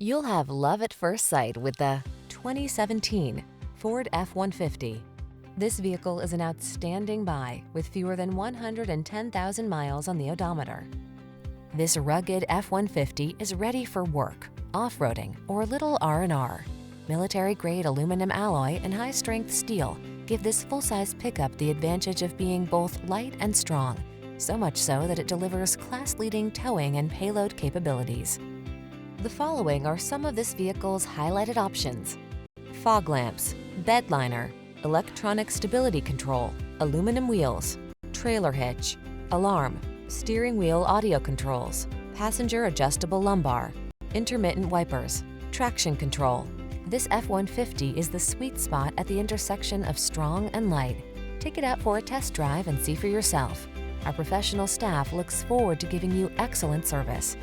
You'll have love at first sight with the 2017 Ford F-150. This vehicle is an outstanding buy with fewer than 110,000 miles on the odometer. This rugged F-150 is ready for work, off-roading, or a little R&R. Military-grade aluminum alloy and high-strength steel give this full-size pickup the advantage of being both light and strong, so much so that it delivers class-leading towing and payload capabilities. The following are some of this vehicle's highlighted options: fog lamps, bed liner, electronic stability control, aluminum wheels, trailer hitch, alarm, steering wheel audio controls, passenger adjustable lumbar, intermittent wipers, traction control. This F-150 is the sweet spot at the intersection of strong and light. Take it out for a test drive and see for yourself. Our professional staff looks forward to giving you excellent service.